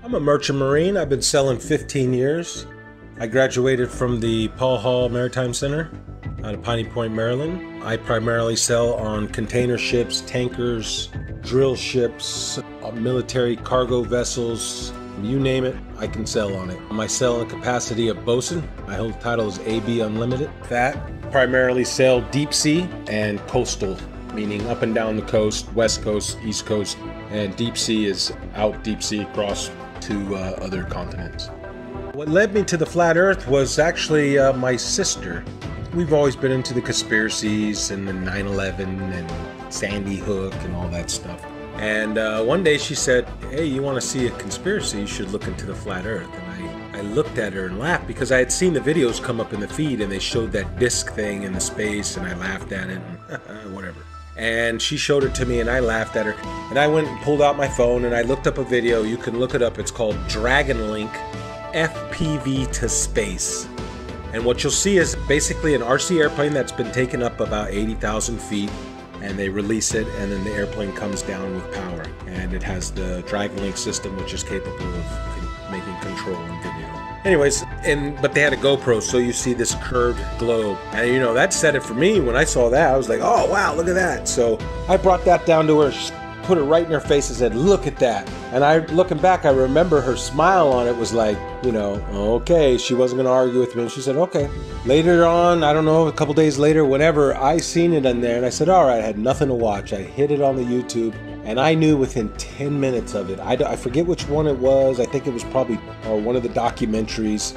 I'm a merchant marine. I've been sailing 15 years. I graduated from the Paul Hall Maritime Center out of Piney Point, Maryland. I primarily sail on container ships, tankers, drill ships, military cargo vessels, you name it, I can sail on it. My sailing capacity of bosun, my whole title is AB Unlimited. That primarily sail deep sea and coastal, meaning up and down the coast, west coast, east coast, and deep sea is out deep sea across to other continents. What led me to the flat earth was actually my sister. We've always been into the conspiracies and the 9/11 and Sandy Hook and all that stuff. And one day she said, hey, you want to see a conspiracy, you should look into the flat earth. And I looked at her and laughed because I had seen the videos come up in the feed and they showed that disc thing in the space and I laughed at it and whatever. And she showed it to me and I laughed at her. And I went and pulled out my phone and I looked up a video. You can look it up. It's called Dragon Link FPV to Space. And what you'll see is basically an RC airplane that's been taken up about 80,000 feet. And they release it and then the airplane comes down with power. And it has the Dragon Link system which is capable of making control and video. Anyways, but they had a GoPro, so you see this curved globe. And you know, that said it for me. When I saw that, I was like, oh wow, look at that. So I brought that down to her, put it right in her face and said, look at that. And looking back, I remember her smile on it was like, you know, okay, she wasn't gonna argue with me. And she said, okay. Later on, I don't know, a couple days later, whenever I seen it in there and I said, all right, I had nothing to watch. I hit it on the YouTube and I knew within 10 minutes of it. I forget which one it was. I think it was probably one of the documentaries,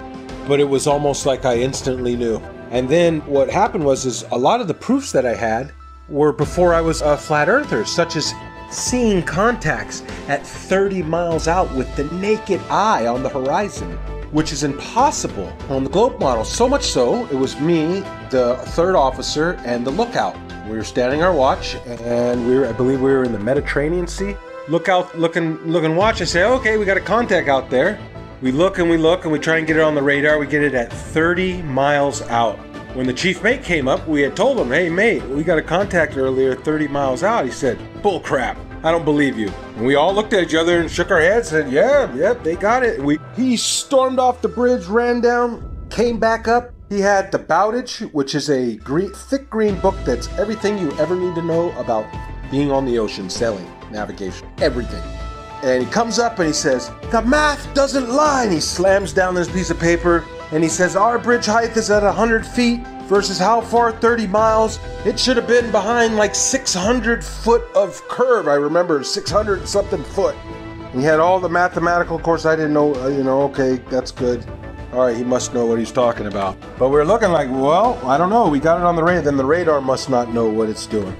but it was almost like I instantly knew. And then what happened was a lot of the proofs that I had were before I was a flat earther, such as seeing contacts at 30 miles out with the naked eye on the horizon, which is impossible on the globe model. So much so, it was me, the third officer, and the lookout. We were standing our watch, and I believe we were in the Mediterranean Sea. Look and watch. I say, okay, we got a contact out there. We look and we try and get it on the radar. We get it at 30 miles out. When the chief mate came up, we had told him, hey mate, we got a contact earlier 30 miles out. He said, bull crap, I don't believe you. And we all looked at each other and shook our heads, said, yeah, they got it. He stormed off the bridge, ran down, came back up. He had the Bowdage, which is a thick green book that's everything you ever need to know about being on the ocean, sailing, navigation, everything. And he comes up and he says, the math doesn't lie. And he slams down this piece of paper and he says, our bridge height is at 100 feet versus how far? 30 miles. It should have been behind like 600 foot of curve. I remember 600 something foot. He had all the mathematical, of course I didn't know, okay, that's good. All right, he must know what he's talking about. But we're looking like, well, I don't know. We got it on the radar, then the radar must not know what it's doing.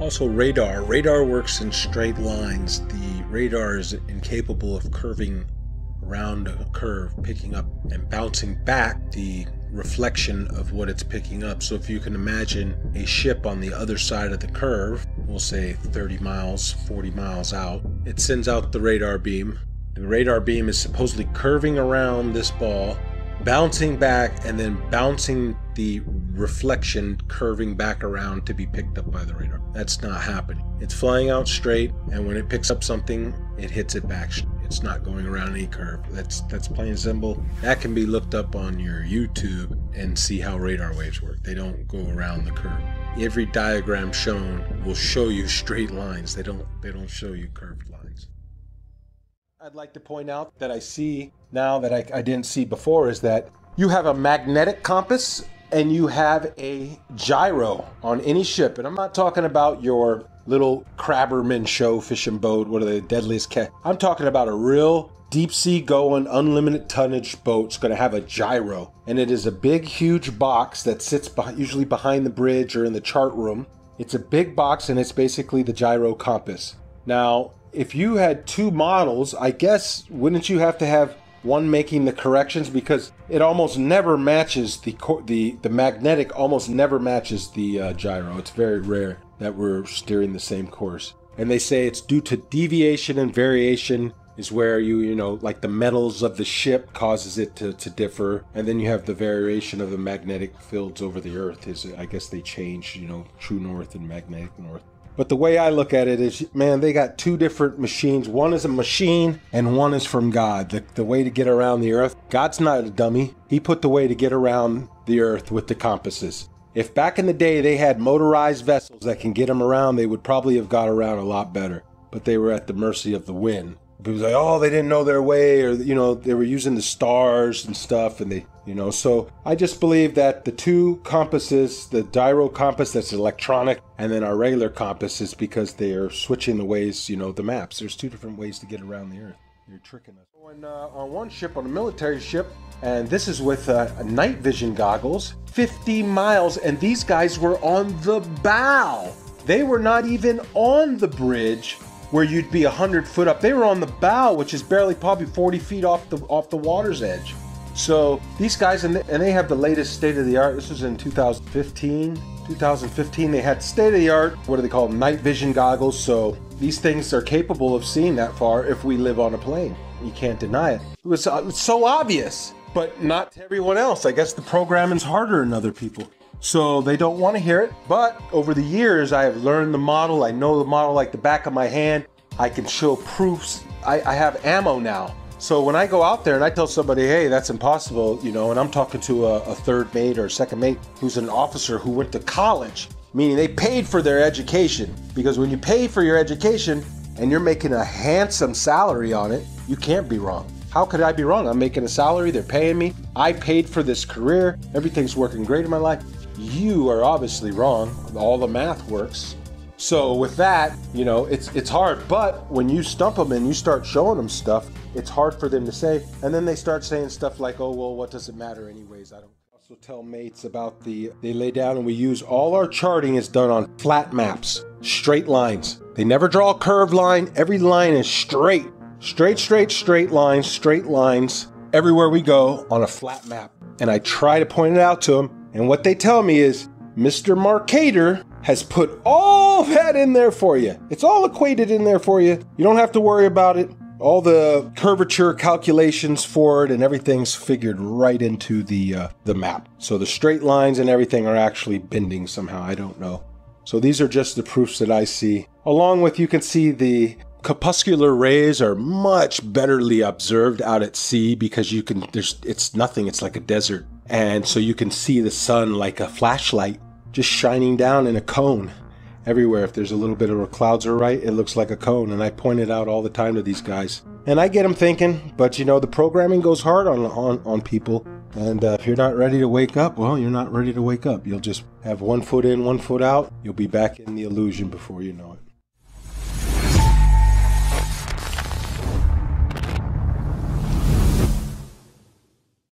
Also radar. Radar works in straight lines. The radar is incapable of curving around a curve, picking up and bouncing back the reflection of what it's picking up. So if you can imagine a ship on the other side of the curve, we'll say 30 miles, 40 miles out, it sends out the radar beam. The radar beam is supposedly curving around this ball, bouncing back, and then bouncing the reflection curving back around to be picked up by the radar. That's not happening. It's flying out straight, and when it picks up something, it hits it back. It's not going around any curve. That's plain and simple. That can be looked up on your YouTube and see how radar waves work. They don't go around the curve. Every diagram shown will show you straight lines. They don't show you curved lines. I'd like to point out that I see now that I didn't see before is that you have a magnetic compass and you have a gyro on any ship. And I'm not talking about your little Crabberman show fishing boat, what are they, deadliest cat. I'm talking about a real deep sea going, unlimited tonnage boat. It's gonna have a gyro. And it is a big, huge box that sits usually behind the bridge or in the chart room. It's a big box and it's basically the gyro compass. Now, if you had two models, I guess, wouldn't you have to have one making the corrections, because it almost never matches the magnetic almost never matches the gyro. It's very rare that we're steering the same course. And they say it's due to deviation and variation is where you know, like the metals of the ship causes it to differ. And then you have the variation of the magnetic fields over the Earth is, I guess they change, you know, true north and magnetic north. But the way I look at it is, man, they got two different machines. One is a machine and one is from God. The way to get around the Earth. God's not a dummy. He put the way to get around the Earth with the compasses. If back in the day they had motorized vessels that can get them around, they would probably have got around a lot better. But they were at the mercy of the wind. People like, oh, they didn't know their way, or, you know, they were using the stars and stuff, and they, you know, so I just believe that the two compasses, the gyro compass that's electronic, and then our regular compass is because they are switching the ways, you know, the maps. There's two different ways to get around the Earth. You're tricking us. On one ship, on a military ship, and this is with night vision goggles, 50 miles, and these guys were on the bow. They were not even on the bridge where you'd be 100 foot up. They were on the bow, which is barely probably 40 feet off the water's edge. So these guys, and they have the latest state-of-the-art. This was in 2015. 2015, they had state-of-the-art, what do they call them, night vision goggles. So these things are capable of seeing that far if we live on a plane. You can't deny it. It was so obvious, but not to everyone else. I guess the programming's harder than other people. So they don't want to hear it. But over the years, I have learned the model. I know the model like the back of my hand. I can show proofs. I have ammo now. So when I go out there and I tell somebody, hey, that's impossible, you know, and I'm talking to a third mate or a second mate who's an officer who went to college, meaning they paid for their education. Because when you pay for your education and you're making a handsome salary on it, you can't be wrong. How could I be wrong? I'm making a salary, they're paying me. I paid for this career. Everything's working great in my life. You are obviously wrong. All the math works. So with that, you know, it's hard. But when you stump them and you start showing them stuff, it's hard for them to say. And then they start saying stuff like, oh, well, what does it matter anyways? I don't. Also tell mates about they lay down and we use all our charting is done on flat maps, straight lines. They never draw a curved line. Every line is straight. Straight lines, everywhere we go on a flat map. And I try to point it out to them. And what they tell me is, Mr. Marcator has put all that in there for you. It's all equated in there for you. You don't have to worry about it. All the curvature calculations for it and everything's figured right into the map. So the straight lines and everything are actually bending somehow. I don't know. So these are just the proofs that I see. Along with, you can see the corpuscular rays are much betterly observed out at sea because you can, it's nothing, it's like a desert. And so you can see the sun like a flashlight just shining down in a cone everywhere. If there's a little bit of clouds are right, it looks like a cone. And I point it out all the time to these guys. And I get them thinking, but you know, the programming goes hard on people. And if you're not ready to wake up, well, you're not ready to wake up. You'll just have one foot in, one foot out. You'll be back in the illusion before you know it.